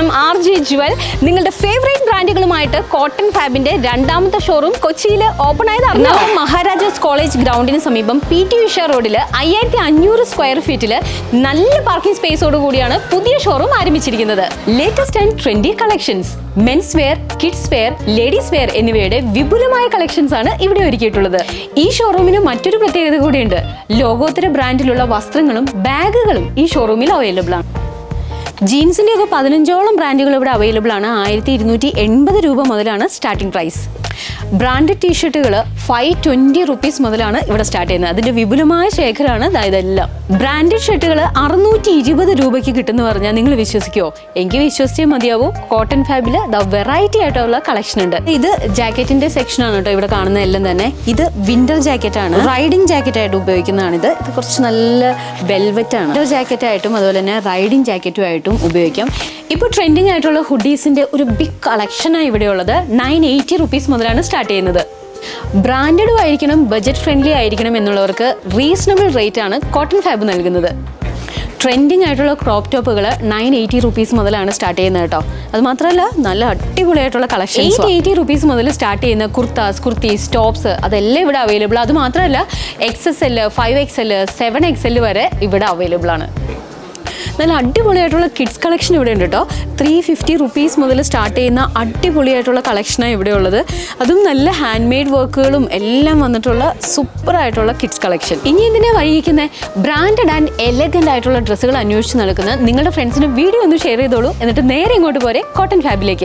I M RJ Jual. നിങ്ങളുടെ favourite ബ്രാൻഡുകളുമായിട്ട് cotton ഫാബിന്റെ രണ്ടാമത്തെ showroom കൊച്ചിയിൽ ഓപ്പൺ ആയതാണ്. മഹാരാജാസ് കോളേജ് ഗ്രൗണ്ടിന് സമീപം PT ഉഷ റോഡിൽ 5500 സ്ക്വയർ ഫീറ്റിൽ നല്ല പാർക്കിംഗ് സ്പേസോട് കൂടിയാണ് പുതിയ ഷോറൂം ആരംഭിച്ചിരിക്കുന്നത്. Latest and trendy collections, men's wear, kids wear, ladies wear എന്നിവയുടെ വിപുലമായ കളക്ഷൻസ് ആണ് ഇവിടെ ഒരുക്കിയിട്ടുള്ളത്. ഈ ഷോറൂമിന് മറ്റൊരു പ്രത്യേകത കൂടിയുണ്ട്. ലോകോത്തര ബ്രാൻഡിലുള്ള വസ്ത്രങ്ങളും ബാഗുകളും ഈ ഷോറൂമിൽ അവൈലബിൾ ആണ്. ജീൻസിൻ്റെ ഒക്കെ 15ഓളം ബ്രാൻഡുകൾ ഇവിടെ അവൈലബിൾ ആണ്. 1280 രൂപ മുതലാണ് സ്റ്റാർട്ടിംഗ് പ്രൈസ്. ബ്രാൻഡഡ് ടീഷർട്ടുകൾ 520 റുപ്പീസ് മുതലാണ് ഇവിടെ സ്റ്റാർട്ട് ചെയ്യുന്നത്. അതിൻ്റെ വിപുലമായ ശേഖരമാണ് ഇതെല്ലാം. ബ്രാൻഡഡ് ഷർട്ടുകൾ 620 രൂപയ്ക്ക് കിട്ടുമെന്ന് പറഞ്ഞാൽ നിങ്ങൾ വിശ്വസിക്കുമോ? എനിക്ക് വിശ്വസിച്ചേ മതിയാവൂ. കോട്ടൺ ഫാബിൽ വെറൈറ്റി ആയിട്ടുള്ള കളക്ഷൻ ഉണ്ട്. ഇത് ജാക്കറ്റിന്റെ സെക്ഷനാണ് കേട്ടോ ഇവിടെ കാണുന്ന എല്ലാം തന്നെ. ഇത് വിന്റർ ജാക്കറ്റ് ആണ്, റൈഡിങ് ജാക്കറ്റ് ആയിട്ട് ഉപയോഗിക്കുന്നതാണ്. ഇത് കുറച്ച് നല്ല വെൽവെറ്റ് ആണ്. വിന്റർ ജാക്കറ്റ് ആയിട്ടും അതുപോലെ തന്നെ റൈഡിങ് ജാക്കറ്റും ആയിട്ടും ഉപയോഗിക്കാം. ഇപ്പോൾ ട്രെൻഡിങ് ആയിട്ടുള്ള ഹുഡീസിന്റെ ഒരു ബിഗ് കളക്ഷനാണ് ഇവിടെ ഉള്ളത്. 980 റുപ്പീസ് മുതലാണ് സ്റ്റാർട്ട് ചെയ്യുന്നത്. ബ്രാൻഡഡും ആയിരിക്കണം, ബഡ്ജറ്റ് ഫ്രണ്ട്ലി ആയിരിക്കണം എന്നുള്ളവർക്ക് റീസണബിൾ റേറ്റ് ആണ് കോട്ടൺ ഫാബ് നൽകുന്നത്. ട്രെൻഡിങ് ആയിട്ടുള്ള ക്രോപ്പ് ടോപ്പുകൾ 980 റുപ്പീസ് മുതലാണ് സ്റ്റാർട്ട് ചെയ്യുന്നത് കേട്ടോ. അത് മാത്രമല്ല നല്ല അടിപൊളിയായിട്ടുള്ള കളക്ഷൻ 880 റുപ്പീസ് മുതൽ സ്റ്റാർട്ട് ചെയ്യുന്ന കുർത്താസ്, കുർത്തീസ്, ടോപ്സ് അതെല്ലാം ഇവിടെ അവൈലബിൾ. അത് മാത്രമല്ല XSL, 5XL, 7XL വരെ ഇവിടെ അവൈലബിൾ ആണ്. നല്ല അടിപൊളിയായിട്ടുള്ള കിഡ്സ് കളക്ഷൻ ഇവിടെ ഉണ്ട് കേട്ടോ. 350 റുപ്പീസ് മുതൽ സ്റ്റാർട്ട് ചെയ്യുന്ന അടിപൊളിയായിട്ടുള്ള കളക്ഷനാണ് ഇവിടെ ഉള്ളത്. അതും നല്ല ഹാൻഡ് മെയ്ഡ് വർക്കുകളും എല്ലാം വന്നിട്ടുള്ള സൂപ്പറായിട്ടുള്ള കിഡ്സ് കളക്ഷൻ. ഇനി ഇതിനെ വഴിയിക്കുന്നത് ബ്രാൻഡഡ് ആൻഡ് എലഗൻ്റ് ആയിട്ടുള്ള ഡ്രസ്സുകൾ അന്വേഷിച്ച് നടക്കുന്ന നിങ്ങളുടെ ഫ്രണ്ട്സിന് വീഡിയോ ഒന്ന് ഷെയർ ചെയ്തോളൂ. എന്നിട്ട് നേരെ ഇങ്ങോട്ട് പോരെ കോട്ടൺ ഫാബിലേക്ക്.